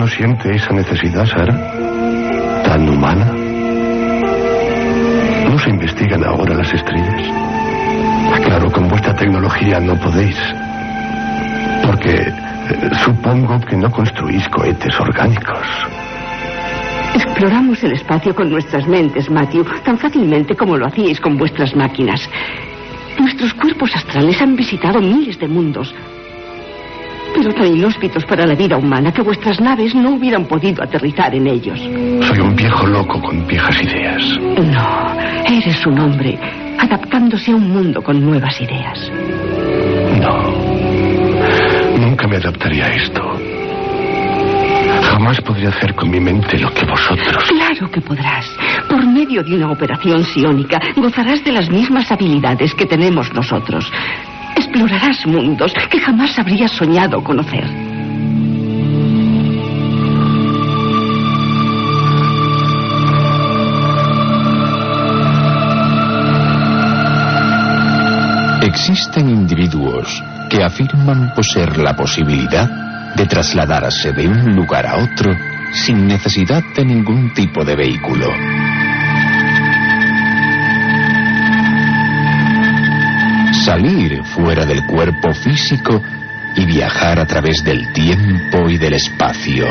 no siente esa necesidad, Sara? ¿Tan humana? ¿No se investigan ahora las estrellas? Claro, con vuestra tecnología no podéis. Porque supongo que no construís cohetes orgánicos. Exploramos el espacio con nuestras mentes, Matthew, tan fácilmente como lo hacíais con vuestras máquinas. Nuestros cuerpos astrales han visitado miles de mundos, pero tan inhóspitos para la vida humana que vuestras naves no hubieran podido aterrizar en ellos. Soy un viejo loco con viejas ideas. No, eres un hombre adaptándose a un mundo con nuevas ideas. No, nunca me adaptaría a esto. Jamás podría hacer con mi mente lo que vosotros... Claro que podrás. Por medio de una operación psiónica gozarás de las mismas habilidades que tenemos nosotros. Explorarás mundos que jamás habrías soñado conocer. Existen individuos que afirman poseer la posibilidad de trasladarse de un lugar a otro sin necesidad de ningún tipo de vehículo. Salir fuera del cuerpo físico y viajar a través del tiempo y del espacio.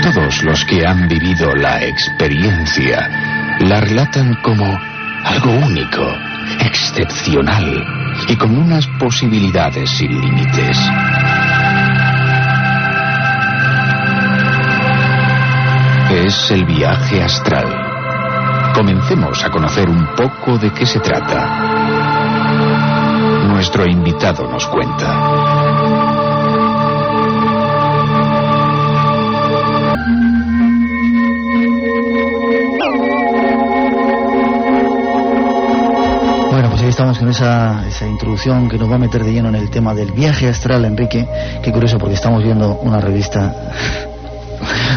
Todos los que han vivido la experiencia la relatan como algo único, excepcional y con unas posibilidades sin límites. Es el viaje astral. Comencemos a conocer un poco de qué se trata. Nuestro invitado nos cuenta. Estamos con esa introducción que nos va a meter de lleno en el tema del viaje astral, Enrique. Qué curioso, porque estamos viendo una revista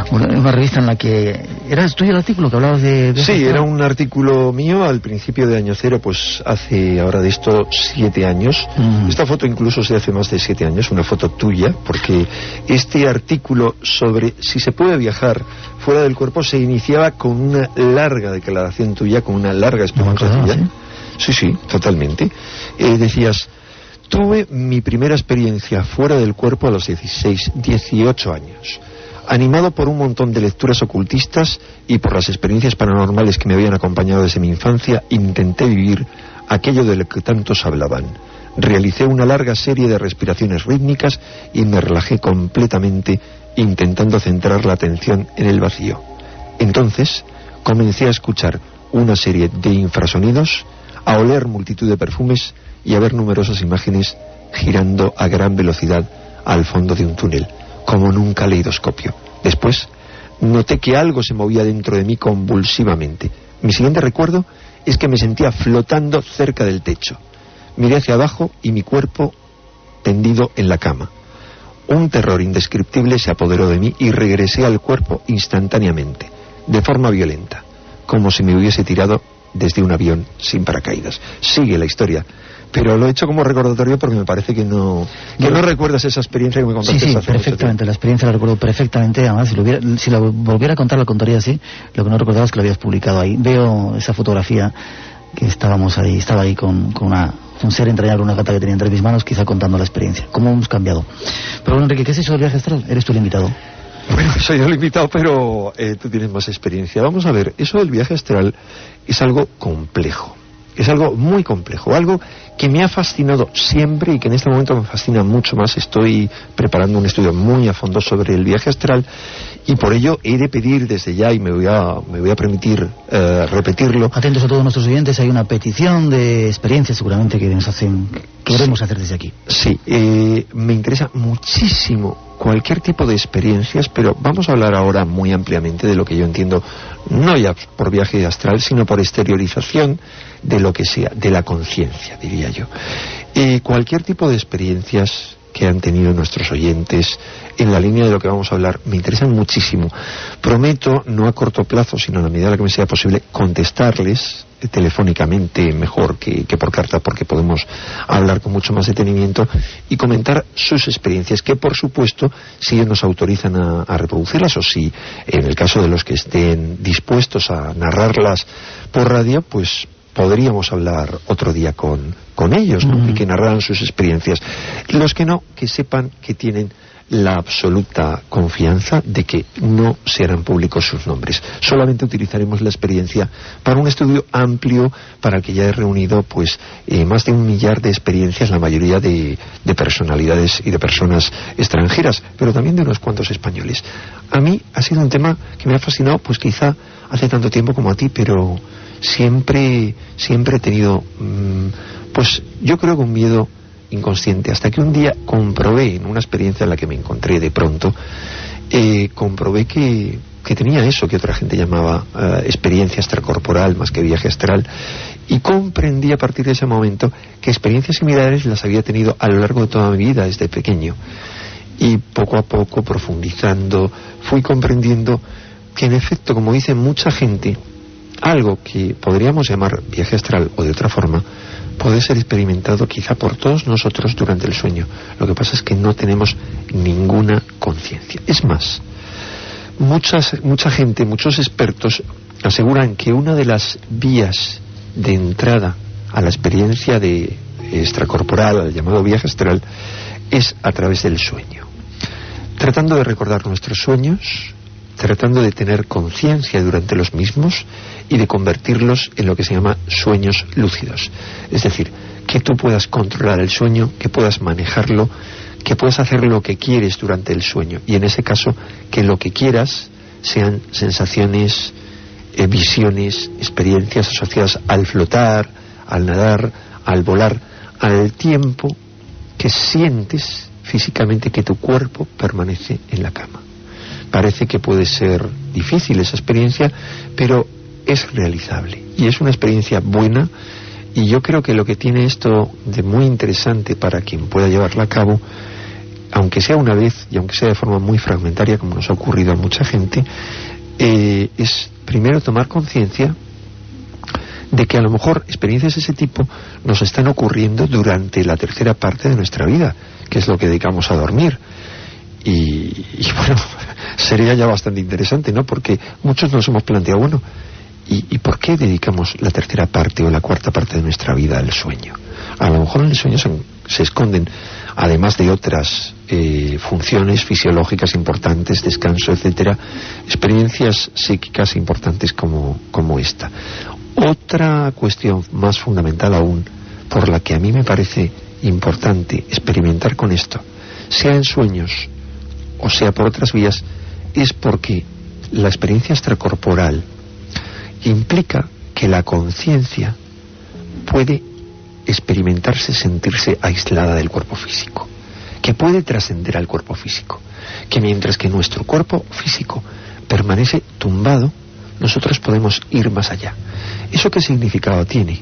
en la que... ¿Eras tuyo el artículo que hablabas de viaje astral? Era un artículo mío al principio de Año Cero, pues hace ahora de esto 7 años. Esta foto incluso se hace más de 7 años, una foto tuya, porque este artículo sobre si se puede viajar fuera del cuerpo se iniciaba con una larga declaración tuya, con una larga explicación tuya. Sí, totalmente. Decías, tuve mi primera experiencia fuera del cuerpo a los 18 años. Animado por un montón de lecturas ocultistas y por las experiencias paranormales que me habían acompañado desde mi infancia, intenté vivir aquello de lo que tantos hablaban. Realicé una larga serie de respiraciones rítmicas y me relajé completamente, intentando centrar la atención en el vacío. Entonces, comencé a escuchar una serie de infrasonidos, a oler multitud de perfumes y a ver numerosas imágenes girando a gran velocidad al fondo de un túnel, como en un caleidoscopio. Después, noté que algo se movía dentro de mí convulsivamente. Mi siguiente recuerdo es que me sentía flotando cerca del techo. Miré hacia abajo y mi cuerpo tendido en la cama. Un terror indescriptible se apoderó de mí y regresé al cuerpo instantáneamente, de forma violenta, como si me hubiese tirado desde un avión sin paracaídas. Sigue la historia, pero lo he hecho como recordatorio porque me parece que no recuerdas esa experiencia que me contaste. Sí, perfectamente, la experiencia la recuerdo perfectamente. Además, si la volviera a contar, la contaría así. Lo que no recordaba es que lo habías publicado ahí. Veo esa fotografía que estaba ahí con un ser entrañable, una gata que tenía entre mis manos, quizá contando la experiencia. ¿Cómo hemos cambiado? Pero bueno, Enrique, ¿qué es eso del viaje astral? Eres tú el invitado. Bueno, soy yo el invitado, pero tú tienes más experiencia. Vamos a ver, eso del viaje astral es algo complejo, es algo muy complejo, algo que me ha fascinado siempre y que en este momento me fascina mucho más. Estoy preparando un estudio muy a fondo sobre el viaje astral y por ello he de pedir desde ya, y me voy a permitir repetirlo. Atentos a todos nuestros oyentes, hay una petición de experiencia seguramente que queremos hacer desde aquí. Sí, me interesa muchísimo cualquier tipo de experiencias, pero vamos a hablar ahora muy ampliamente de lo que yo entiendo, no ya por viaje astral, sino por exteriorización de lo que sea, de la conciencia, diría yo. Cualquier tipo de experiencias que han tenido nuestros oyentes en la línea de lo que vamos a hablar me interesan muchísimo. Prometo, no a corto plazo, sino a la medida de lo que me sea posible, contestarles telefónicamente mejor que por carta, porque podemos hablar con mucho más detenimiento y comentar sus experiencias, que por supuesto, si ellos nos autorizan a reproducirlas, o si en el caso de los que estén dispuestos a narrarlas por radio, pues podríamos hablar otro día con ellos, ¿no? Y que narraran sus experiencias. Los que no, que sepan que tienen la absoluta confianza de que no se harán públicos sus nombres. Solamente utilizaremos la experiencia para un estudio amplio para el que ya he reunido pues más de 1 millar de experiencias, la mayoría de personalidades y de personas extranjeras, pero también de unos cuantos españoles. A mí ha sido un tema que me ha fascinado, pues quizá hace tanto tiempo como a ti, pero siempre he tenido, pues yo creo que un miedo inconsciente, hasta que un día comprobé, en una experiencia en la que me encontré de pronto, comprobé que tenía eso que otra gente llamaba experiencia extracorporal más que viaje astral, y comprendí a partir de ese momento que experiencias similares las había tenido a lo largo de toda mi vida desde pequeño, y poco a poco, profundizando, fui comprendiendo que en efecto, como dice mucha gente, algo que podríamos llamar viaje astral o de otra forma puede ser experimentado quizá por todos nosotros durante el sueño. Lo que pasa es que no tenemos ninguna conciencia. Es más, mucha gente, muchos expertos aseguran que una de las vías de entrada a la experiencia de extracorporal, al llamado viaje astral, es a través del sueño. Tratando de recordar nuestros sueños, tratando de tener conciencia durante los mismos y de convertirlos en lo que se llama sueños lúcidos. Es decir, que tú puedas controlar el sueño, que puedas manejarlo, que puedas hacer lo que quieres durante el sueño. Y en ese caso, que lo que quieras sean sensaciones, visiones, experiencias asociadas al flotar, al nadar, al volar, al tiempo que sientes físicamente que tu cuerpo permanece en la cama. Parece que puede ser difícil esa experiencia, pero es realizable y es una experiencia buena, y yo creo que lo que tiene esto de muy interesante para quien pueda llevarla a cabo, aunque sea una vez y aunque sea de forma muy fragmentaria como nos ha ocurrido a mucha gente, es primero tomar conciencia de que a lo mejor experiencias de ese tipo nos están ocurriendo durante la tercera parte de nuestra vida, que es lo que dedicamos a dormir. Y bueno, sería ya bastante interesante, ¿no? Porque muchos nos hemos planteado, bueno, ¿y por qué dedicamos la tercera parte o la cuarta parte de nuestra vida al sueño? A lo mejor en el sueño se esconden, además de otras funciones fisiológicas importantes, descanso, etcétera, experiencias psíquicas importantes como esta. Otra cuestión más fundamental aún, por la que a mí me parece importante experimentar con esto, sea en sueños o sea por otras vías, es porque la experiencia extracorporal implica que la conciencia puede experimentarse, sentirse aislada del cuerpo físico, que puede trascender al cuerpo físico, que mientras que nuestro cuerpo físico permanece tumbado, nosotros podemos ir más allá. ¿Eso qué significado tiene?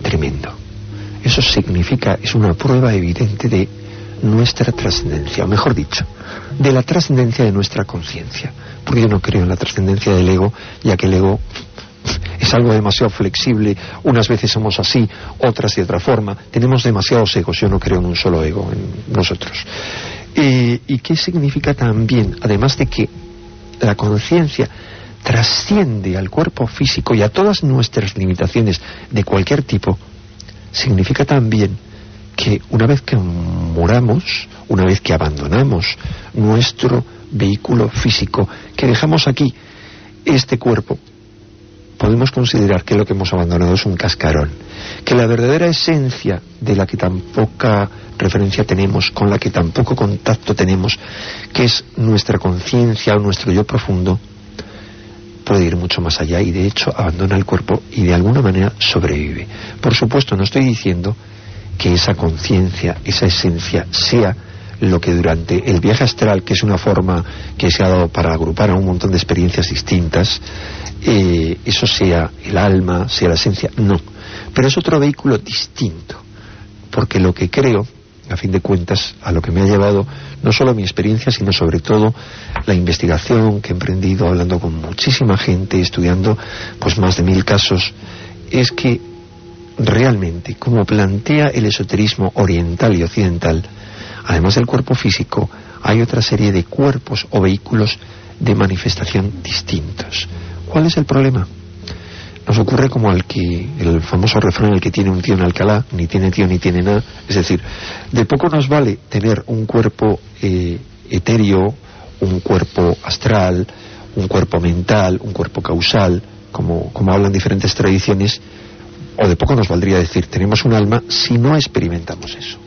Tremendo. Eso significa, es una prueba evidente de nuestra trascendencia, o mejor dicho, de la trascendencia de nuestra conciencia, porque yo no creo en la trascendencia del ego, ya que el ego es algo demasiado flexible, unas veces somos así, otras de otra forma, tenemos demasiados egos, yo no creo en un solo ego en nosotros. ¿Y qué significa también, además de que la conciencia trasciende al cuerpo físico y a todas nuestras limitaciones de cualquier tipo? Significa también que una vez que moramos, una vez que abandonamos nuestro vehículo físico, que dejamos aquí este cuerpo, podemos considerar que lo que hemos abandonado es un cascarón, que la verdadera esencia de la que tan poca referencia tenemos, con la que tan poco contacto tenemos, que es nuestra conciencia o nuestro yo profundo, puede ir mucho más allá y de hecho abandona el cuerpo y de alguna manera sobrevive. Por supuesto, no estoy diciendo que esa conciencia, esa esencia sea lo que durante el viaje astral, que es una forma que se ha dado para agrupar a un montón de experiencias distintas, eso sea el alma, sea la esencia, no. Pero es otro vehículo distinto, porque lo que creo a fin de cuentas, a lo que me ha llevado no solo mi experiencia, sino sobre todo la investigación que he emprendido hablando con muchísima gente, estudiando pues más de 1000 casos, es que realmente, como plantea el esoterismo oriental y occidental, además del cuerpo físico, hay otra serie de cuerpos o vehículos de manifestación distintos. ¿Cuál es el problema? Nos ocurre como el famoso refrán, el que tiene un tío en Alcalá, ni tiene tío ni tiene nada. Es decir, de poco nos vale tener un cuerpo etéreo, un cuerpo astral, un cuerpo mental, un cuerpo causal, como hablan diferentes tradiciones, o de poco nos valdría decir, tenemos un alma, si no experimentamos eso.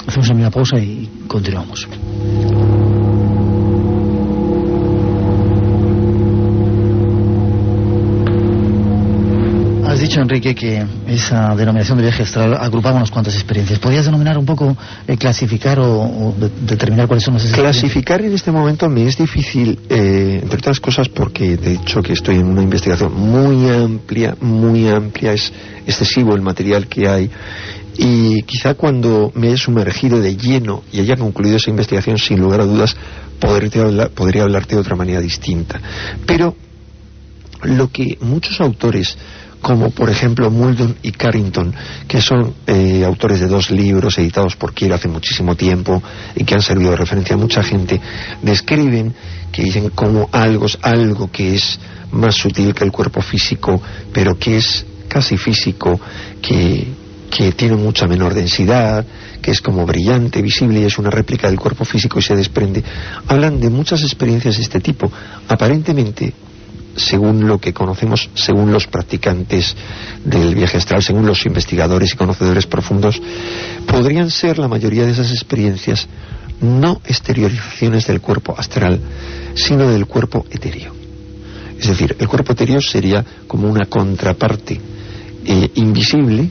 Hacemos una pausa y continuamos. Has dicho, Enrique, que esa denominación de viaje astral agrupaba unas cuantas experiencias. ¿Podrías denominar un poco, clasificar o determinar cuáles son esas experiencias? Clasificar en este momento me es difícil, entre otras cosas porque de hecho que estoy en una investigación muy amplia, es excesivo el material que hay, y quizá cuando me he sumergido de lleno y haya concluido esa investigación, sin lugar a dudas, podría hablarte de otra manera distinta. Pero lo que muchos autores, como por ejemplo Muldoon y Carrington, que son autores de 2 libros editados por Kier hace muchísimo tiempo y que han servido de referencia a mucha gente, describen, que dicen como algo que es más sutil que el cuerpo físico, pero que es casi físico, que tiene mucha menor densidad, que es como brillante, visible y es una réplica del cuerpo físico y se desprende. Hablan de muchas experiencias de este tipo. Aparentemente, según lo que conocemos, según los practicantes del viaje astral, según los investigadores y conocedores profundos, podrían ser la mayoría de esas experiencias no exteriorizaciones del cuerpo astral, sino del cuerpo etéreo. Es decir, el cuerpo etéreo sería como una contraparte invisible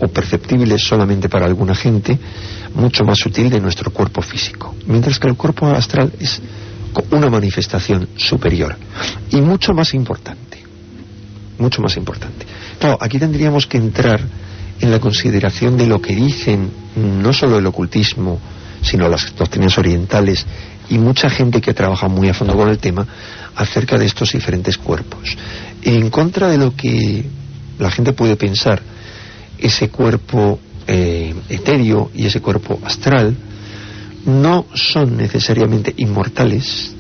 o perceptible solamente para alguna gente, mucho más sutil de nuestro cuerpo físico, mientras que el cuerpo astral es una manifestación superior y mucho más importante. Claro, aquí tendríamos que entrar en la consideración de lo que dicen no solo el ocultismo, sino las doctrinas orientales y mucha gente que trabaja muy a fondo con el tema acerca de estos diferentes cuerpos. En contra de lo que la gente puede pensar, ese cuerpo etéreo y ese cuerpo astral no son necesariamente inmortales,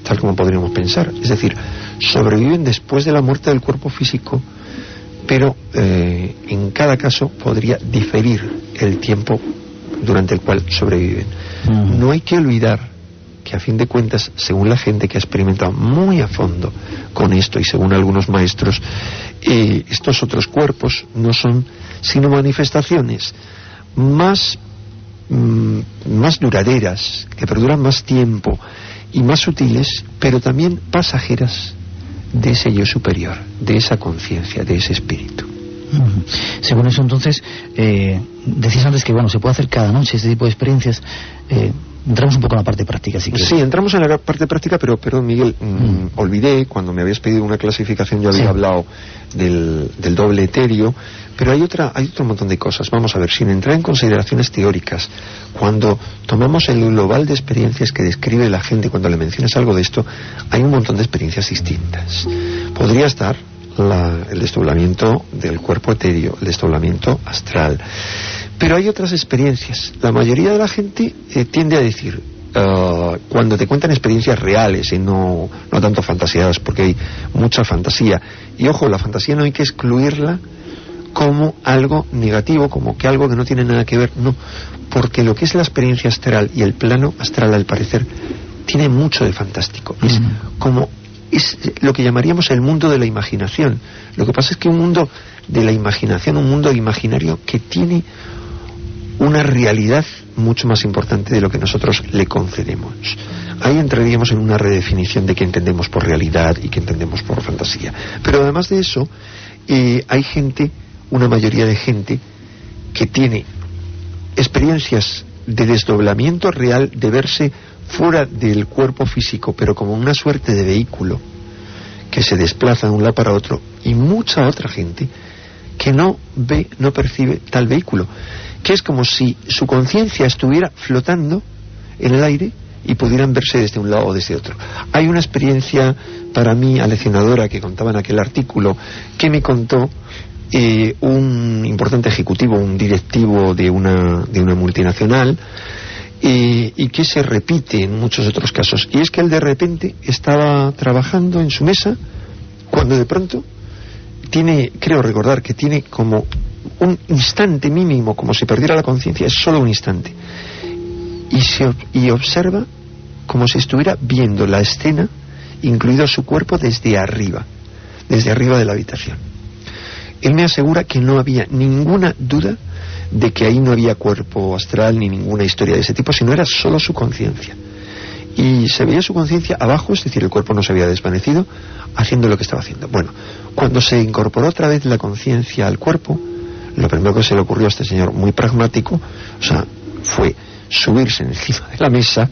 tal como podríamos pensar. Es decir, sobreviven después de la muerte del cuerpo físico, pero en cada caso podría diferir el tiempo durante el cual sobreviven. No hay que olvidar que a fin de cuentas, según la gente que ha experimentado muy a fondo con esto y según algunos maestros, estos otros cuerpos no son sino manifestaciones más duraderas, que perduran más tiempo y más sutiles, pero también pasajeras de ese yo superior, de esa conciencia, de ese espíritu. Según eso, entonces, decías antes que se puede hacer cada noche este tipo de experiencias. Entramos un poco en la parte práctica, si quieres. Sí, entramos en la parte práctica, pero perdón, Miguel, olvidé, cuando me habías pedido una clasificación, yo había hablado del doble etéreo, pero hay otro montón de cosas. Vamos a ver, sin entrar en consideraciones teóricas, cuando tomamos el global de experiencias que describe la gente, cuando le mencionas algo de esto, hay un montón de experiencias distintas. Podría estar el desdoblamiento del cuerpo etéreo, el desdoblamiento astral. Pero hay otras experiencias. La mayoría de la gente tiende a decir, cuando te cuentan experiencias reales y no tanto fantaseadas, porque hay mucha fantasía. Y ojo, la fantasía no hay que excluirla como algo negativo, como que algo que no tiene nada que ver. No, porque lo que es la experiencia astral y el plano astral, al parecer, tiene mucho de fantástico. Es lo que llamaríamos el mundo de la imaginación. Lo que pasa es que un mundo de la imaginación, un mundo imaginario que tiene una realidad mucho más importante de lo que nosotros le concedemos. Ahí entraríamos en una redefinición de qué entendemos por realidad y qué entendemos por fantasía. Pero además de eso, hay gente, una mayoría de gente, que tiene experiencias de desdoblamiento real, de verse fuera del cuerpo físico, pero como una suerte de vehículo que se desplaza de un lado para otro, y mucha otra gente que no ve, no percibe tal vehículo, que es como si su conciencia estuviera flotando en el aire y pudieran verse desde un lado o desde otro. Hay una experiencia para mí aleccionadora que contaba en aquel artículo, que me contó un importante ejecutivo, un directivo de una multinacional, y que se repite en muchos otros casos. Y es que él de repente estaba trabajando en su mesa cuando de pronto tiene, creo recordar que tiene como un instante mínimo, como si perdiera la conciencia, es solo un instante, y observa como si estuviera viendo la escena, incluido su cuerpo, desde arriba de la habitación. Él me asegura que no había ninguna duda de que ahí no había cuerpo astral ni ninguna historia de ese tipo, sino era solo su conciencia. Y se veía su conciencia abajo, es decir, el cuerpo no se había desvanecido, haciendo lo que estaba haciendo. Bueno, cuando se incorporó otra vez la conciencia al cuerpo, lo primero que se le ocurrió a este señor, muy pragmático, fue subirse encima de la mesa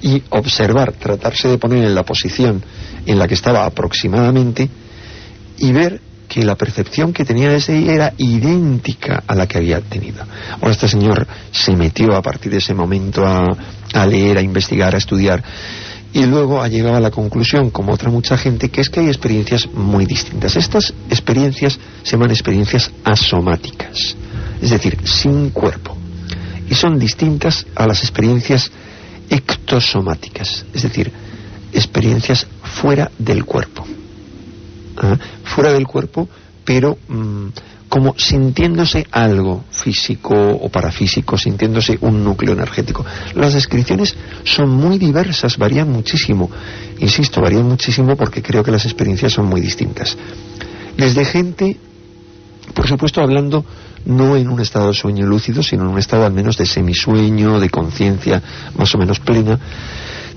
y observar, tratarse de poner en la posición en la que estaba aproximadamente, y ver que la percepción que tenía desde ahí era idéntica a la que había tenido. Ahora este señor se metió a partir de ese momento a leer, a investigar, a estudiar, y luego ha llegado a la conclusión, como otra mucha gente, que es que hay experiencias muy distintas. Estas experiencias se llaman experiencias asomáticas, es decir, sin cuerpo, y son distintas a las experiencias ectosomáticas, es decir, experiencias fuera del cuerpo. Fuera del cuerpo, pero como sintiéndose algo físico o parafísico, sintiéndose un núcleo energético. Las descripciones son muy diversas, varían muchísimo, insisto, varían muchísimo porque creo que las experiencias son muy distintas. Desde gente, por supuesto, hablando no en un estado de sueño lúcido, sino en un estado al menos de semisueño, de conciencia más o menos plena,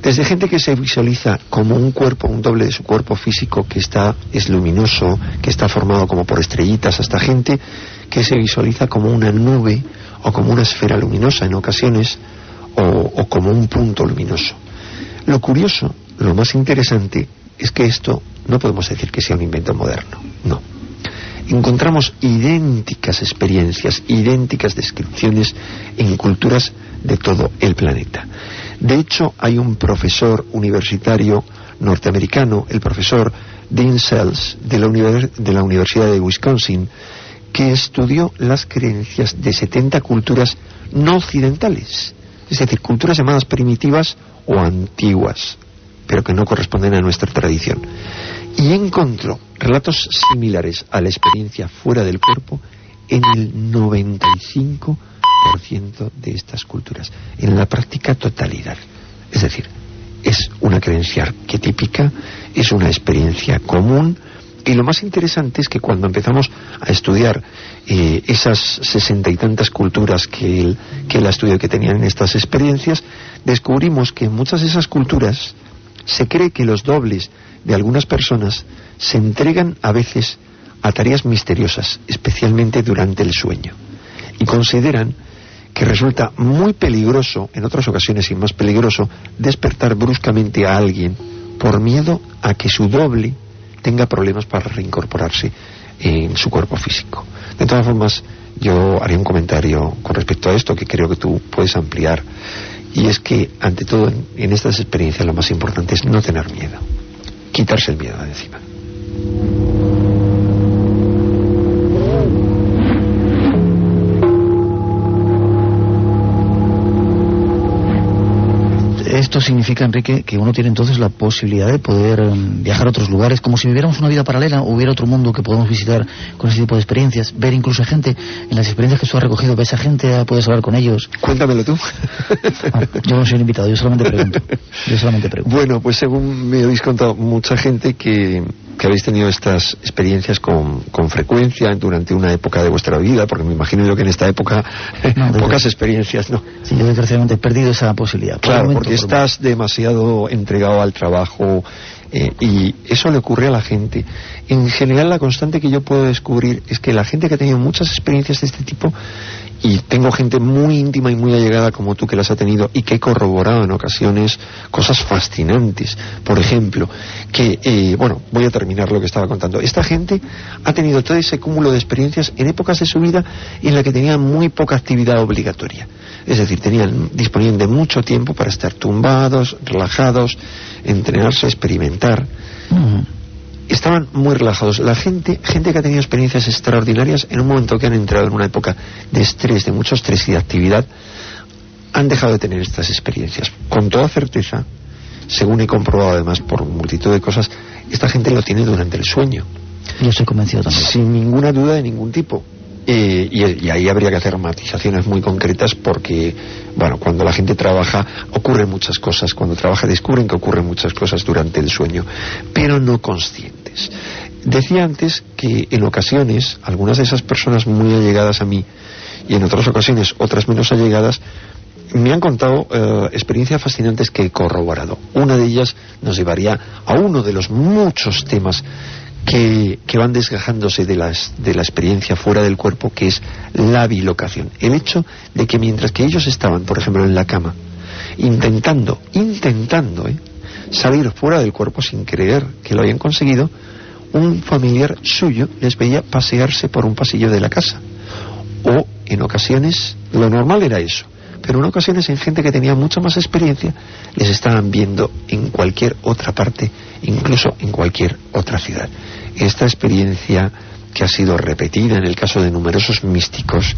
desde gente que se visualiza como un cuerpo, un doble de su cuerpo físico que es luminoso, que está formado como por estrellitas, hasta gente que se visualiza como una nube o como una esfera luminosa en ocasiones, o como un punto luminoso. Lo curioso, lo más interesante, es que esto no podemos decir que sea un invento moderno, no. Encontramos idénticas experiencias, idénticas descripciones en culturas de todo el planeta. De hecho, hay un profesor universitario norteamericano, el profesor Dean Sells, de la Universidad de Wisconsin, que estudió las creencias de 70 culturas no occidentales, es decir, culturas llamadas primitivas o antiguas, pero que no corresponden a nuestra tradición. Y encontró relatos similares a la experiencia fuera del cuerpo en el 95% de estas culturas, en la práctica totalidad. Es decir, es una creencia arquetípica, es una experiencia común, y lo más interesante es que cuando empezamos a estudiar esas 60 y tantas culturas que él ha estudiado que tenían estas experiencias, descubrimos que en muchas de esas culturas se cree que los dobles de algunas personas se entregan a veces a tareas misteriosas, especialmente durante el sueño, y consideran que resulta muy peligroso, en otras ocasiones y más peligroso, despertar bruscamente a alguien por miedo a que su doble tenga problemas para reincorporarse en su cuerpo físico. De todas formas, yo haría un comentario con respecto a esto que creo que tú puedes ampliar, y es que, ante todo, en estas experiencias lo más importante es no tener miedo, quitarse el miedo de encima. Esto significa, Enrique, que uno tiene entonces la posibilidad de poder viajar a otros lugares, como si viviéramos una vida paralela, hubiera otro mundo que podemos visitar con ese tipo de experiencias, ver incluso a gente, en las experiencias que tú has recogido, ves a gente, puedes hablar con ellos. Cuéntamelo tú. Yo no soy un invitado, yo solamente pregunto. Bueno, pues según me habéis contado, mucha gente que habéis tenido estas experiencias con frecuencia durante una época de vuestra vida, porque me imagino yo que en esta época pocas experiencias, ¿no? Sí, yo desgraciadamente he perdido esa posibilidad. Claro, porque estás demasiado entregado al trabajo, y eso le ocurre a la gente. En general, la constante que yo puedo descubrir es que la gente que ha tenido muchas experiencias de este tipo y tengo gente muy íntima y muy allegada como tú que las ha tenido y que he corroborado en ocasiones cosas fascinantes. Por ejemplo, que, voy a terminar lo que estaba contando. Esta gente ha tenido todo ese cúmulo de experiencias en épocas de su vida en la que tenían muy poca actividad obligatoria. Es decir, disponían de mucho tiempo para estar tumbados, relajados, entrenarse, experimentar. Estaban muy relajados. La gente que ha tenido experiencias extraordinarias, en un momento que han entrado en una época de estrés, de mucho estrés y de actividad, han dejado de tener estas experiencias. Con toda certeza, según he comprobado además por multitud de cosas, esta gente lo tiene durante el sueño. Yo estoy convencido también. Sin ninguna duda de ningún tipo. Y ahí habría que hacer matizaciones muy concretas porque, cuando la gente trabaja ocurren muchas cosas. Cuando trabaja descubren que ocurren muchas cosas durante el sueño, pero no conscientes. Decía antes que en ocasiones algunas de esas personas muy allegadas a mí y en otras ocasiones otras menos allegadas me han contado experiencias fascinantes que he corroborado. Una de ellas nos llevaría a uno de los muchos temas que van desgajándose de la experiencia fuera del cuerpo, que es la bilocación. El hecho de que mientras que ellos estaban, por ejemplo, en la cama, intentando salir fuera del cuerpo sin creer que lo habían conseguido, un familiar suyo les veía pasearse por un pasillo de la casa. O en ocasiones, lo normal era eso, pero en ocasiones en gente que tenía mucha más experiencia les estaban viendo en cualquier otra parte, incluso en cualquier otra ciudad. Esta experiencia, que ha sido repetida en el caso de numerosos místicos,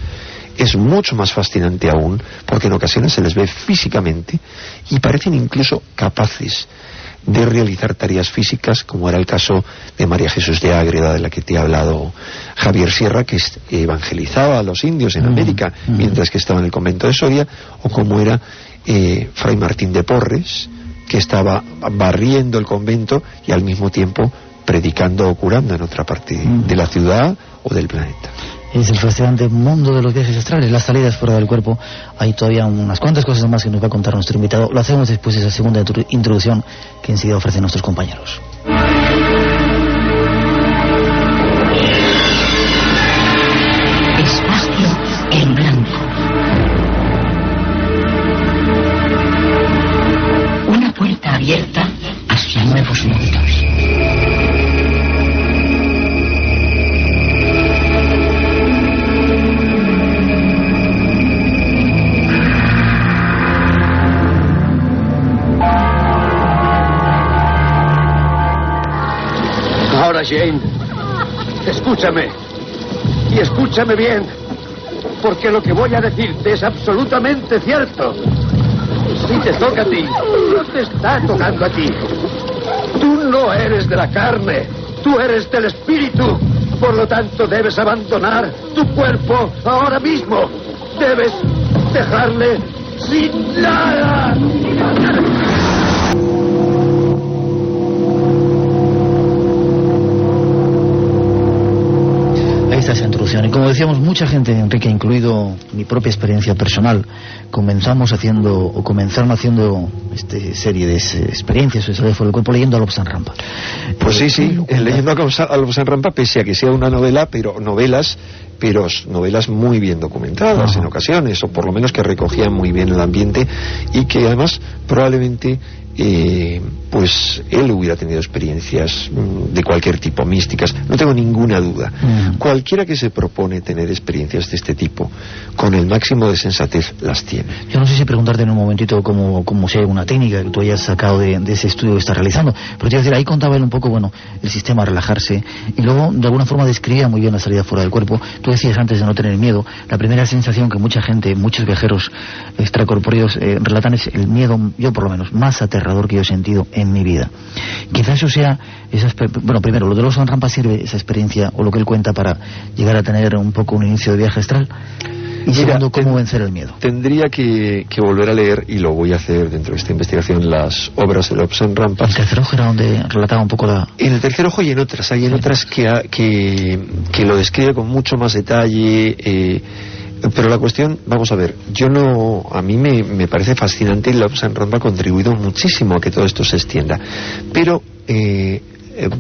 es mucho más fascinante aún, porque en ocasiones se les ve físicamente y parecen incluso capaces de realizar tareas físicas, como era el caso de María Jesús de Ágreda, de la que te ha hablado Javier Sierra, que evangelizaba a los indios en América mientras que estaba en el convento de Soria, o como era Fray Martín de Porres, que estaba barriendo el convento y al mismo tiempo predicando o curando en otra parte de la ciudad o del planeta. Es el fascinante mundo de los viajes astrales, las salidas fuera del cuerpo. Hay todavía unas cuantas cosas más que nos va a contar nuestro invitado. Lo hacemos después de esa segunda introducción que enseguida ofrecen nuestros compañeros. Espacio en blanco. Una puerta abierta hacia nuevos mundos. Ahora, Jane, escúchame. Y escúchame bien, porque lo que voy a decirte es absolutamente cierto. Si te toca a ti, no te está tocando a ti. Tú no eres de la carne, tú eres del espíritu. Por lo tanto, debes abandonar tu cuerpo ahora mismo. Debes dejarle sin nada. Esa introducción. Y como decíamos, mucha gente, Enrique, incluido mi propia experiencia personal, comenzaron haciendo serie de experiencias de salir fuera del cuerpo leyendo a Lobsang Rampa. Pues sí, leyendo a Lobsang Rampa, pese a que sea una novela, pero novelas muy bien documentadas en ocasiones, o por lo menos que recogían muy bien el ambiente y que además probablemente pues él hubiera tenido experiencias de cualquier tipo, místicas, no tengo ninguna duda. Cualquiera que se propone tener experiencias de este tipo, con el máximo de sensatez, las tiene. Yo no sé si preguntarte en un momentito como si hay una técnica que tú hayas sacado de ese estudio que estás realizando, pero te iba a decir, ahí contaba él un poco, el sistema relajarse, y luego de alguna forma describía muy bien la salida fuera del cuerpo. Tú decías antes de no tener miedo, la primera sensación que muchos viajeros extracorpóreos relatan es el miedo, yo por lo menos, más aterrador que yo he sentido en mi vida. Quizás eso sea, primero, lo de Lobsang Rampa sirve esa experiencia, o lo que él cuenta, para llegar a tener un poco un inicio de viaje astral. Y segundo, ¿cómo vencer el miedo? Tendría que volver a leer, y lo voy a hacer dentro de esta investigación, las obras de Lobsang Rampa. El tercer ojo era donde relataba un poco la... En el tercer ojo y en otras, otras que lo describe con mucho más detalle, pero la cuestión, vamos a ver, a mí me parece fascinante, y Lobsang Rampa ha contribuido muchísimo a que todo esto se extienda, pero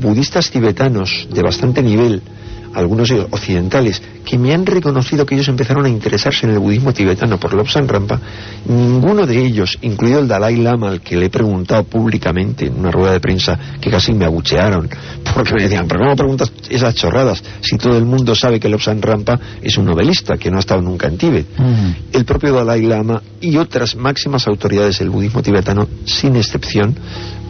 budistas tibetanos de bastante nivel algunos occidentales, que me han reconocido que ellos empezaron a interesarse en el budismo tibetano por Lobsang Rampa, ninguno de ellos, incluido el Dalai Lama, al que le he preguntado públicamente en una rueda de prensa que casi me abuchearon, porque me decían, ¿pero cómo preguntas esas chorradas si todo el mundo sabe que Lobsang Rampa es un novelista que no ha estado nunca en Tíbet? El propio Dalai Lama y otras máximas autoridades del budismo tibetano, sin excepción,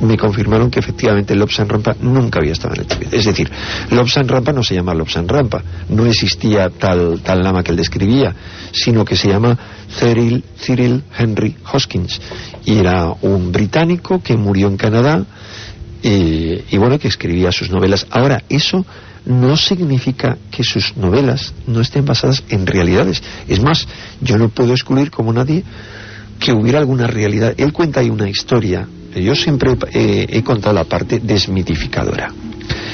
me confirmaron que efectivamente Lobsang Rampa nunca había estado en el Tíbet. Es decir, Lobsang Rampa no se llama Lobsang Rampa, no existía tal lama que él describía, sino que se llama Cyril Henry Hoskins, y era un británico que murió en Canadá, y bueno, que escribía sus novelas. Ahora, eso no significa que sus novelas no estén basadas en realidades. Es más, yo no puedo excluir como nadie que hubiera alguna realidad. Él cuenta ahí una historia. Yo siempre he contado la parte desmitificadora.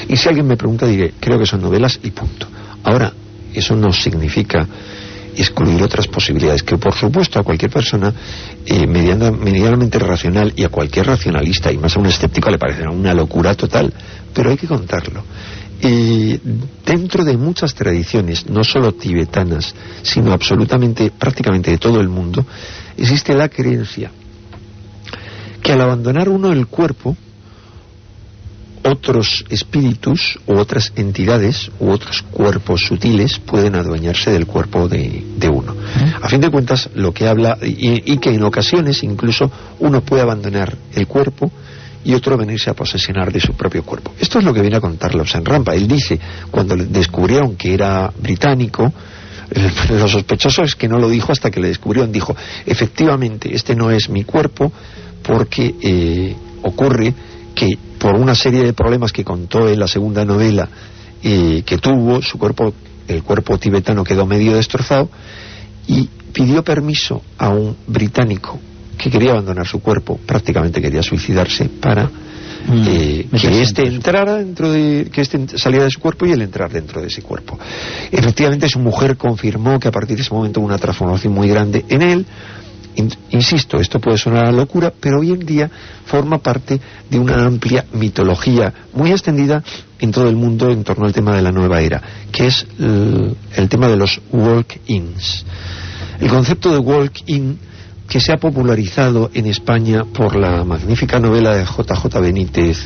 Y si alguien me pregunta, diré, creo que son novelas y punto. Ahora, eso no significa excluir otras posibilidades, que por supuesto a cualquier persona medianamente racional, y a cualquier racionalista, y más a un escéptico, le parecerá una locura total, pero hay que contarlo. Dentro de muchas tradiciones, no solo tibetanas, sino prácticamente de todo el mundo, existe la creencia que al abandonar uno el cuerpo, otros espíritus u otras entidades u otros cuerpos sutiles pueden adueñarse del cuerpo de uno. A fin de cuentas, lo que habla, y que en ocasiones incluso uno puede abandonar el cuerpo y otro venirse a posesionar de su propio cuerpo. Esto es lo que viene a contar Lobsang Rampa. Él dice, cuando le descubrieron que era británico, lo sospechoso es que no lo dijo hasta que le descubrieron. Dijo, efectivamente, este no es mi cuerpo, porque ocurre que por una serie de problemas que contó en la segunda novela que tuvo, el cuerpo tibetano quedó medio destrozado, y pidió permiso a un británico que quería abandonar su cuerpo, prácticamente quería suicidarse, para que éste entrara que éste saliera de su cuerpo y él entrar dentro de ese cuerpo. Efectivamente, su mujer confirmó que a partir de ese momento hubo una transformación muy grande en él. Insisto, esto puede sonar a locura, pero hoy en día forma parte de una amplia mitología muy extendida en todo el mundo en torno al tema de la nueva era, que es el tema de los walk-ins. El concepto de walk-in, que se ha popularizado en España por la magnífica novela de J.J. Benítez,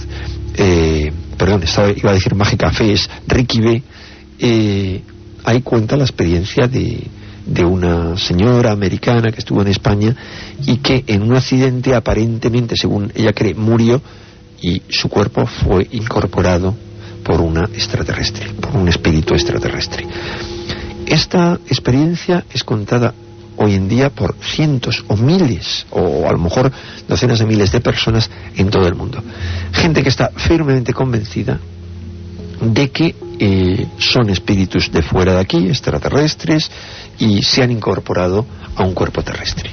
iba a decir Mágica Fe, es Ricky B. Ahí cuenta la experiencia de una señora americana que estuvo en España y que en un accidente, aparentemente, según ella cree, murió, y su cuerpo fue incorporado por una extraterrestre, por un espíritu extraterrestre. Esta experiencia es contada hoy en día por cientos o miles, o a lo mejor docenas de miles de personas en todo el mundo. Gente que está firmemente convencida de que son espíritus de fuera de aquí, extraterrestres, y se han incorporado a un cuerpo terrestre.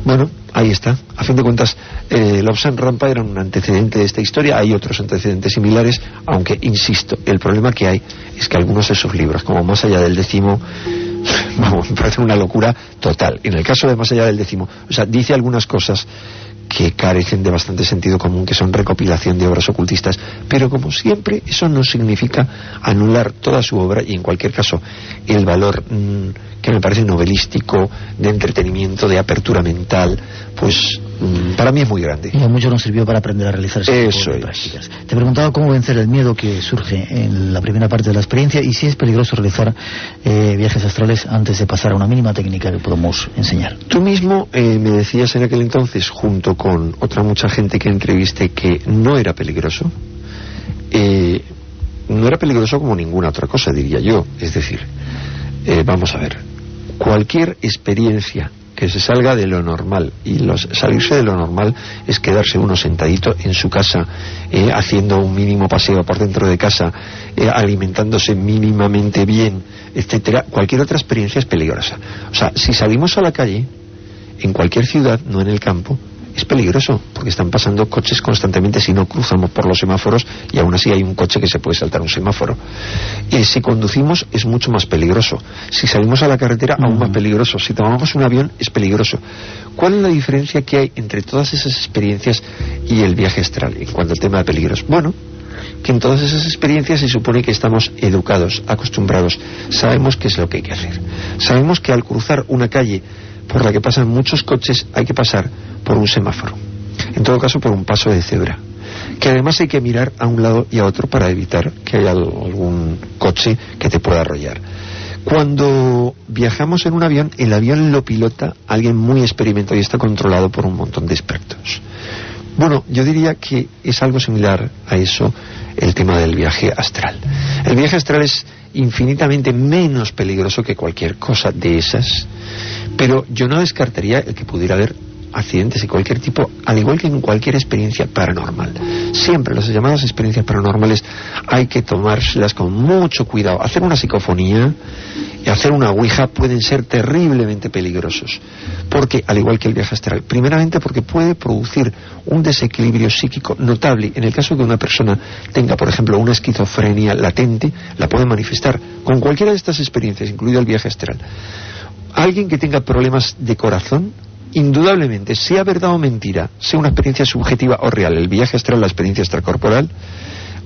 Bueno, ahí está. A fin de cuentas, Lobsang Rampa era un antecedente de esta historia. Hay otros antecedentes similares, aunque, insisto, el problema que hay es que algunos de sus libros, como Más allá del décimo, vamos, me parece una locura total. En el caso de Más allá del décimo, dice algunas cosas que carecen de bastante sentido común, que son recopilación de obras ocultistas, pero como siempre, eso no significa anular toda su obra, y en cualquier caso el valor que me parece novelístico, de entretenimiento, de apertura mental, pues para mí es muy grande. Y mucho nos sirvió para aprender a realizar ese tipo de prácticas. Te preguntaba cómo vencer el miedo que surge en la primera parte de la experiencia, y si es peligroso realizar viajes astrales antes de pasar a una mínima técnica que podemos enseñar. Tú mismo me decías en aquel entonces, junto con otra mucha gente que entrevisté, que no era peligroso. No era peligroso como ninguna otra cosa, diría yo. Es decir, vamos a ver, cualquier experiencia que se salga de lo normal, y salirse de lo normal es quedarse uno sentadito en su casa, haciendo un mínimo paseo por dentro de casa, alimentándose mínimamente bien, etcétera. Cualquier otra experiencia es peligrosa. O sea, si salimos a la calle, en cualquier ciudad, no en el campo, es peligroso, porque están pasando coches constantemente si no cruzamos por los semáforos, y aún así hay un coche que se puede saltar un semáforo. Si conducimos es mucho más peligroso. Si salimos a la carretera, aún más peligroso. Si tomamos un avión, es peligroso. ¿Cuál es la diferencia que hay entre todas esas experiencias y el viaje astral en cuanto al tema de peligros? Bueno, que en todas esas experiencias se supone que estamos educados, acostumbrados, sabemos qué es lo que hay que hacer. Sabemos que al cruzar una calle por la que pasan muchos coches hay que pasar por un semáforo, en todo caso por un paso de cebra, que además hay que mirar a un lado y a otro para evitar que haya algún coche que te pueda arrollar. Cuando viajamos en un avión, el avión lo pilota alguien muy experimentado y está controlado por un montón de expertos. Bueno, yo diría que es algo similar a eso el tema del viaje astral. El viaje astral es infinitamente menos peligroso que cualquier cosa de esas, pero yo no descartaría el que pudiera haber accidentes de cualquier tipo, al igual que en cualquier experiencia paranormal. Siempre las llamadas experiencias paranormales hay que tomárselas con mucho cuidado. Hacer una psicofonía y hacer una ouija pueden ser terriblemente peligrosos, porque al igual que el viaje astral, primeramente porque puede producir un desequilibrio psíquico notable. En el caso de que una persona tenga, por ejemplo, una esquizofrenia latente, la puede manifestar con cualquiera de estas experiencias, incluido el viaje astral. Alguien que tenga problemas de corazón, indudablemente, sea verdad o mentira, sea una experiencia subjetiva o real, el viaje astral, la experiencia extracorporal,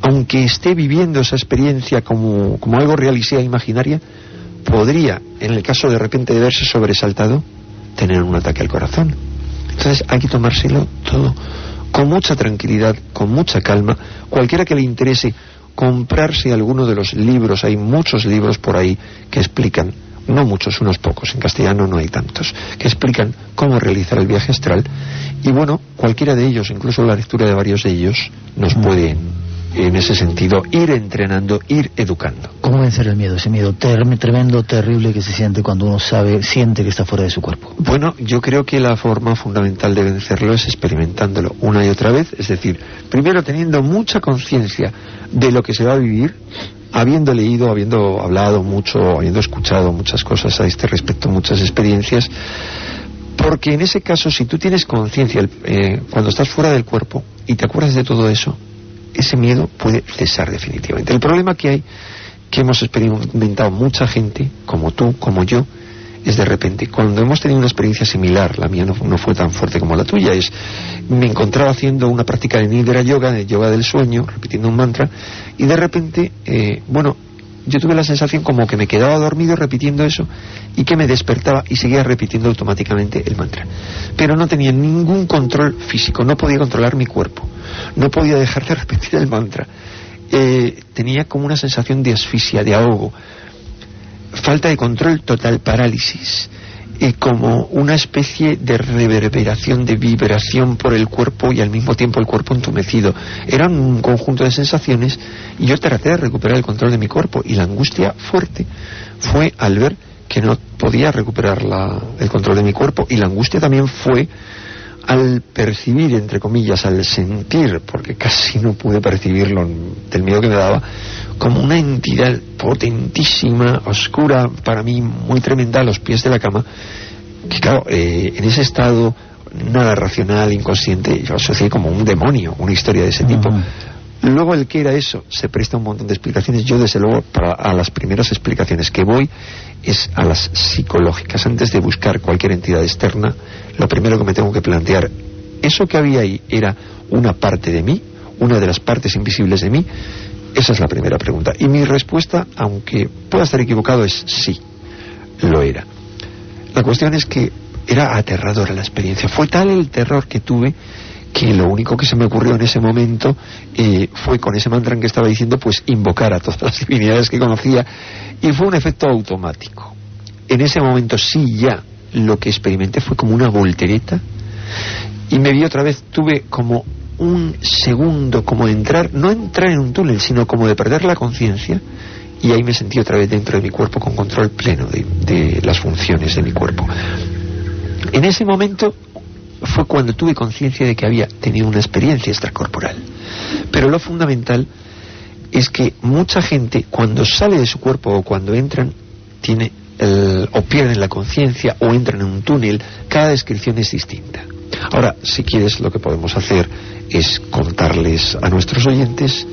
aunque esté viviendo esa experiencia como algo real y sea imaginaria, podría, en el caso de repente de verse sobresaltado, tener un ataque al corazón. Entonces hay que tomárselo todo con mucha tranquilidad, con mucha calma. Cualquiera que le interese comprarse alguno de los libros, hay muchos libros por ahí que explican, no muchos, unos pocos, en castellano no hay tantos, que explican cómo realizar el viaje astral. Y bueno, cualquiera de ellos, incluso la lectura de varios de ellos, nos puede, en ese sentido, ir entrenando, ir educando. ¿Cómo vencer el miedo? Ese miedo tremendo, terrible que se siente cuando uno siente que está fuera de su cuerpo. Bueno, yo creo que la forma fundamental de vencerlo es experimentándolo una y otra vez, es decir, primero teniendo mucha conciencia de lo que se va a vivir, habiendo leído, habiendo hablado mucho, habiendo escuchado muchas cosas a este respecto, muchas experiencias, porque en ese caso, si tú tienes conciencia cuando estás fuera del cuerpo y te acuerdas de todo eso, ese miedo puede cesar definitivamente. El problema que hay, que hemos experimentado mucha gente, como tú, como yo, es de repente, cuando hemos tenido una experiencia similar, la mía no fue tan fuerte como la tuya, me encontraba haciendo una práctica de Nidra Yoga, de yoga del sueño, repitiendo un mantra, y de repente, yo tuve la sensación como que me quedaba dormido repitiendo eso, y que me despertaba y seguía repitiendo automáticamente el mantra. Pero no tenía ningún control físico, no podía controlar mi cuerpo, no podía dejar de repetir el mantra. Tenía como una sensación de asfixia, de ahogo, falta de control total, parálisis, como una especie de reverberación, de vibración por el cuerpo y al mismo tiempo el cuerpo entumecido. Era un conjunto de sensaciones y yo traté de recuperar el control de mi cuerpo, y la angustia fuerte fue al ver que no podía recuperar el control de mi cuerpo, y la angustia también fue al percibir, entre comillas, al sentir, porque casi no pude percibirlo del miedo que me daba, como una entidad potentísima, oscura, para mí muy tremenda, a los pies de la cama, que claro, en ese estado nada racional, inconsciente, yo asocié como un demonio, una historia de ese tipo. Luego el que era eso se presta un montón de explicaciones. Yo desde luego a las primeras explicaciones que voy es a las psicológicas. Antes de buscar cualquier entidad externa, lo primero que me tengo que plantear, ¿eso que había ahí era una parte de mí? ¿Una de las partes invisibles de mí? Esa es la primera pregunta. Y mi respuesta, aunque pueda estar equivocado, es sí, lo era. La cuestión es que era aterradora la experiencia. Fue tal el terror que tuve que lo único que se me ocurrió en ese momento fue, con ese mantra que estaba diciendo, pues invocar a todas las divinidades que conocía, y fue un efecto automático. En ese momento sí, ya lo que experimenté fue como una voltereta, y me vi otra vez, tuve como un segundo como de entrar, no entrar en un túnel, sino como de perder la conciencia, y ahí me sentí otra vez dentro de mi cuerpo con control pleno de las funciones de mi cuerpo. En ese momento fue cuando tuve conciencia de que había tenido una experiencia extracorporal. Pero lo fundamental es que mucha gente, cuando sale de su cuerpo o cuando entran, o pierden la conciencia o entran en un túnel. Cada descripción es distinta. Ahora, si quieres, lo que podemos hacer es contarles a nuestros oyentes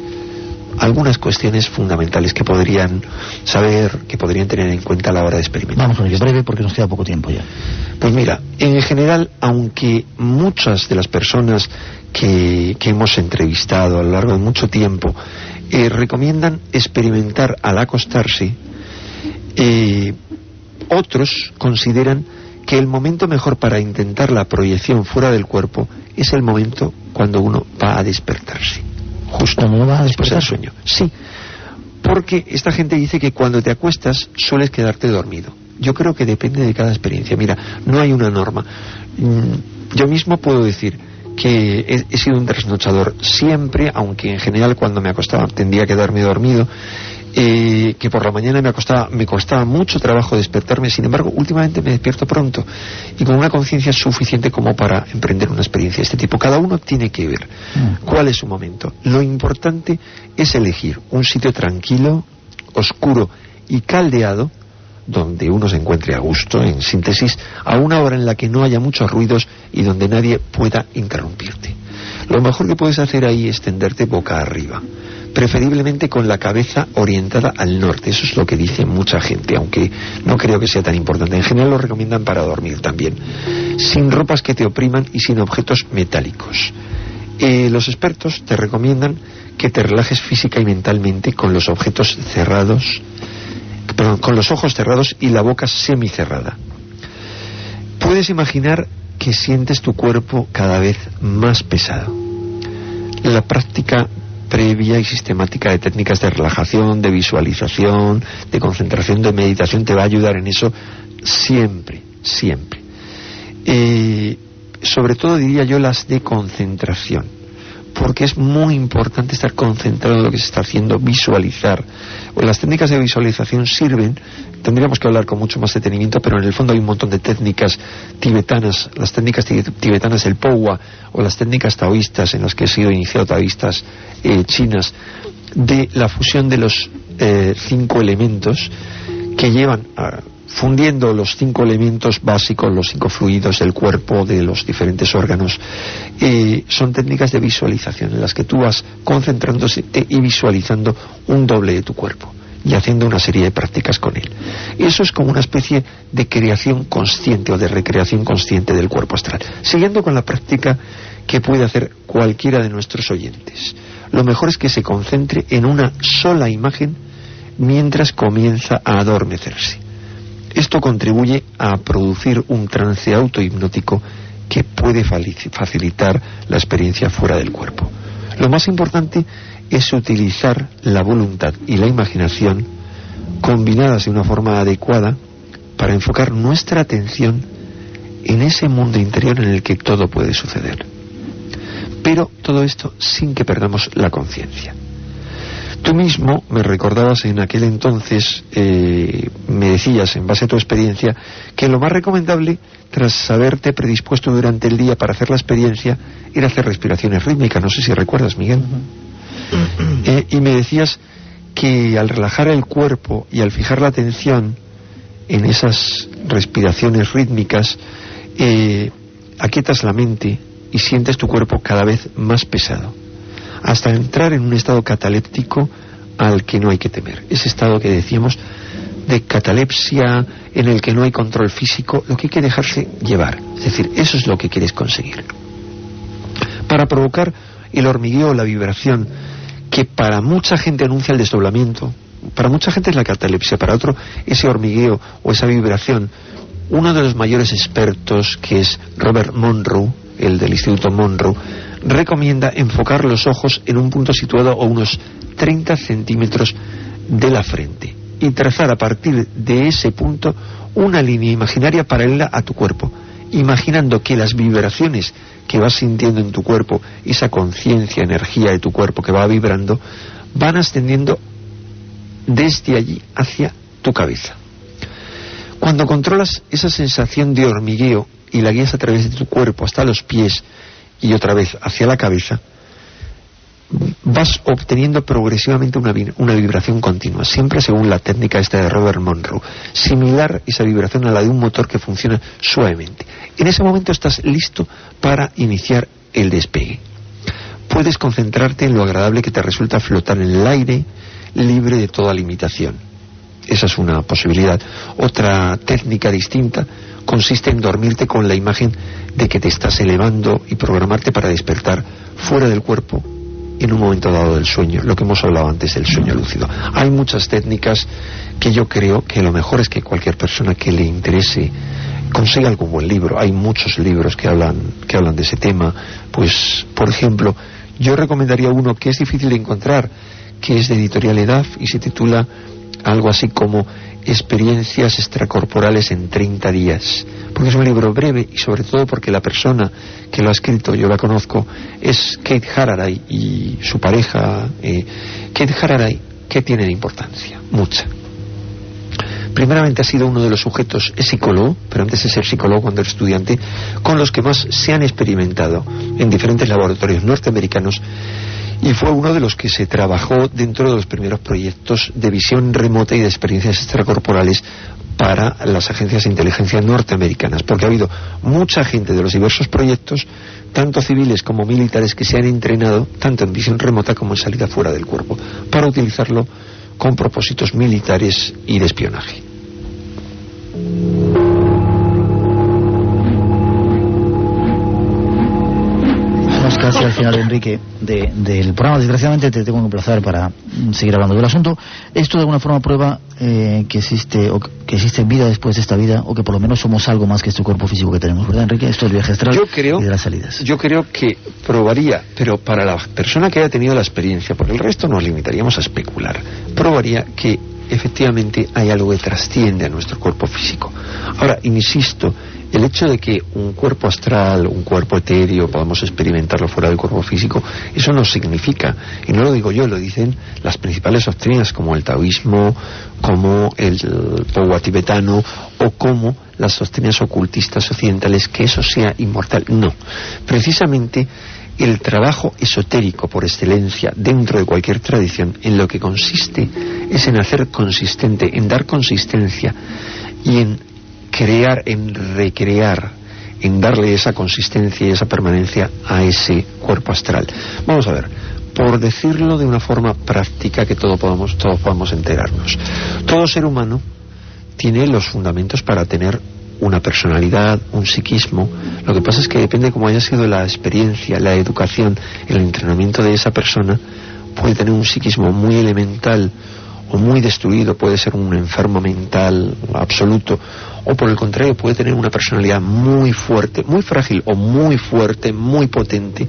algunas cuestiones fundamentales que podrían saber, que podrían tener en cuenta a la hora de experimentar. Vamos con ello, breve, porque nos queda poco tiempo ya. Pues mira, en general, aunque muchas de las personas que hemos entrevistado a lo largo de mucho tiempo recomiendan experimentar al acostarse. Otros consideran que el momento mejor para intentar la proyección fuera del cuerpo es el momento cuando uno va a despertarse, justo cuando uno va a después del despertar. sueño. Sí, porque esta gente dice que cuando te acuestas sueles quedarte dormido. Yo creo que depende de cada experiencia. Mira, no hay una norma. Yo mismo puedo decir que he sido un trasnochador siempre, aunque en general cuando me acostaba tendría que quedarme dormido, que por la mañana me costaba mucho trabajo despertarme. Sin embargo, últimamente me despierto pronto y con una conciencia suficiente como para emprender una experiencia de este tipo. Cada uno tiene que ver cuál es su momento. Lo importante es elegir un sitio tranquilo, oscuro y caldeado, donde uno se encuentre a gusto, en síntesis, a una hora en la que no haya muchos ruidos y donde nadie pueda interrumpirte. Lo mejor que puedes hacer ahí es tenderte boca arriba, preferiblemente con la cabeza orientada al norte. Eso es lo que dice mucha gente, aunque no creo que sea tan importante. En general lo recomiendan para dormir también, sin ropas que te opriman y sin objetos metálicos. Los expertos te recomiendan que te relajes física y mentalmente con los objetos cerrados, con los ojos cerrados y la boca semicerrada. Puedes imaginar que sientes tu cuerpo cada vez más pesado. La práctica previa y sistemática de técnicas de relajación, de visualización, de concentración, de meditación te va a ayudar en eso siempre, siempre. Sobre todo diría yo las de concentración, porque es muy importante estar concentrado en lo que se está haciendo, visualizar. Las técnicas de visualización sirven, tendríamos que hablar con mucho más detenimiento, pero en el fondo hay un montón de técnicas tibetanas, las técnicas tibetanas del Powa, o las técnicas taoístas, en las que he sido iniciado, taoístas chinas, de la fusión de los 5 elementos que llevan fundiendo los 5 elementos básicos, los 5 fluidos del cuerpo, de los diferentes órganos. Son técnicas de visualización en las que tú vas concentrándose y visualizando un doble de tu cuerpo y haciendo una serie de prácticas con él. Eso es como una especie de creación consciente o de recreación consciente del cuerpo astral, siguiendo con la práctica que puede hacer cualquiera de nuestros oyentes. Lo mejor es que se concentre en una sola imagen mientras comienza a adormecerse. Esto contribuye a producir un trance autohipnótico que puede facilitar la experiencia fuera del cuerpo. Lo más importante es utilizar la voluntad y la imaginación combinadas de una forma adecuada para enfocar nuestra atención en ese mundo interior en el que todo puede suceder. Pero todo esto sin que perdamos la conciencia. Tú mismo me recordabas en aquel entonces, me decías, en base a tu experiencia, que lo más recomendable, tras haberte predispuesto durante el día para hacer la experiencia, era hacer respiraciones rítmicas. No sé si recuerdas, Miguel. Y me decías que al relajar el cuerpo y al fijar la atención en esas respiraciones rítmicas, aquietas la mente y sientes tu cuerpo cada vez más pesado, hasta entrar en un estado cataléptico al que no hay que temer. Ese estado que decíamos de catalepsia, en el que no hay control físico, lo que hay que dejarse llevar. Es decir, eso es lo que quieres conseguir. Para provocar el hormigueo o la vibración, que para mucha gente anuncia el desdoblamiento, para mucha gente es la catalepsia, para otro ese hormigueo o esa vibración. Uno de los mayores expertos, que es Robert Monroe, el del Instituto Monroe, recomienda enfocar los ojos en un punto situado a unos 30 centímetros de la frente y trazar a partir de ese punto una línea imaginaria paralela a tu cuerpo, imaginando que las vibraciones que vas sintiendo en tu cuerpo, esa conciencia, energía de tu cuerpo que va vibrando, van ascendiendo desde allí hacia tu cabeza. Cuando controlas esa sensación de hormigueo y la guías a través de tu cuerpo hasta los pies y otra vez hacia la cabeza, vas obteniendo progresivamente una vibración continua, siempre según la técnica esta de Robert Monroe, similar esa vibración a la de un motor que funciona suavemente. En ese momento estás listo para iniciar el despegue. Puedes concentrarte en lo agradable que te resulta flotar en el aire, libre de toda limitación. Esa es una posibilidad. Otra técnica distinta consiste en dormirte con la imagen de que te estás elevando y programarte para despertar fuera del cuerpo en un momento dado del sueño, lo que hemos hablado antes del sueño lúcido. Hay muchas técnicas que yo creo que lo mejor es que cualquier persona que le interese consiga algún buen libro. Hay muchos libros que hablan de ese tema. Pues, por ejemplo, yo recomendaría uno que es difícil de encontrar, que es de Editorial EDAF y se titula algo así como Experiencias extracorporales en 30 días, porque es un libro breve y sobre todo porque la persona que lo ha escrito, yo la conozco, es Kate Hararay, y su pareja, Kate Hararay, ¿qué tiene de importancia? Mucha. Primeramente ha sido uno de los sujetos, es psicólogo, pero antes de ser psicólogo cuando era estudiante, con los que más se han experimentado en diferentes laboratorios norteamericanos, y fue uno de los que se trabajó dentro de los primeros proyectos de visión remota y de experiencias extracorporales para las agencias de inteligencia norteamericanas, porque ha habido mucha gente de los diversos proyectos, tanto civiles como militares, que se han entrenado tanto en visión remota como en salida fuera del cuerpo, para utilizarlo con propósitos militares y de espionaje. Casi al final, Enrique, del programa. Desgraciadamente te tengo que emplazar para seguir hablando del asunto. ¿Esto de alguna forma prueba que existe vida después de esta vida, o que por lo menos somos algo más que este cuerpo físico que tenemos, verdad, Enrique? Esto es el viaje astral y de las salidas. Yo creo que probaría, pero para la persona que haya tenido la experiencia, porque el resto nos limitaríamos a especular, probaría que efectivamente hay algo que trasciende a nuestro cuerpo físico. Ahora, insisto, el hecho de que un cuerpo astral, un cuerpo etéreo, podamos experimentarlo fuera del cuerpo físico, eso no significa, y no lo digo yo, lo dicen las principales doctrinas como el taoísmo, como el Pogwa tibetano, o como las doctrinas ocultistas occidentales, que eso sea inmortal. No, precisamente el trabajo esotérico por excelencia dentro de cualquier tradición, en lo que consiste es en hacer consistente, en dar consistencia y en crear, en recrear, en darle esa consistencia y esa permanencia a ese cuerpo astral. Vamos a ver, por decirlo de una forma práctica que todos podamos enterarnos. Todo ser humano tiene los fundamentos para tener una personalidad, un psiquismo. Lo que pasa es que depende cómo haya sido la experiencia, la educación, el entrenamiento de esa persona, puede tener un psiquismo muy elemental o muy destruido, puede ser un enfermo mental absoluto, o por el contrario puede tener una personalidad muy fuerte, muy frágil, o muy fuerte, muy potente,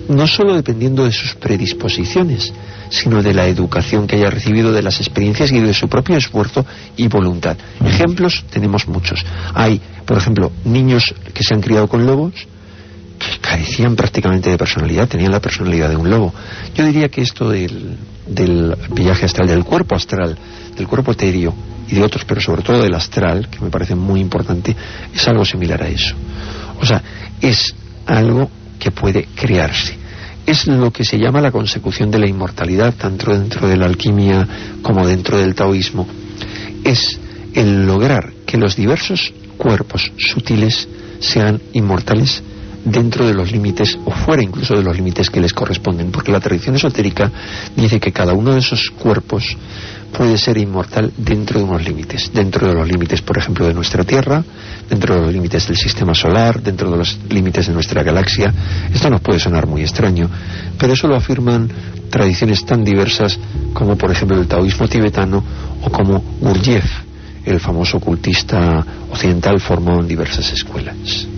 no solo dependiendo de sus predisposiciones, sino de la educación que haya recibido, de las experiencias y de su propio esfuerzo y voluntad. Ejemplos tenemos muchos. Hay, por ejemplo, niños que se han criado con lobos, que carecían prácticamente de personalidad, tenían la personalidad de un lobo. Yo diría que esto del viaje astral, del cuerpo etéreo y de otros, pero sobre todo del astral, que me parece muy importante, es algo similar a eso. O sea, es algo que puede crearse. Es lo que se llama la consecución de la inmortalidad, tanto dentro de la alquimia como dentro del taoísmo. Es el lograr que los diversos cuerpos sutiles sean inmortales dentro de los límites, o fuera incluso de los límites que les corresponden, porque la tradición esotérica dice que cada uno de esos cuerpos puede ser inmortal dentro de unos límites, por ejemplo, de nuestra Tierra, dentro de los límites del sistema solar, dentro de los límites de nuestra galaxia. Esto nos puede sonar muy extraño, pero eso lo afirman tradiciones tan diversas como, por ejemplo, el taoísmo tibetano, o como Gurdjieff, el famoso ocultista occidental formado en diversas escuelas.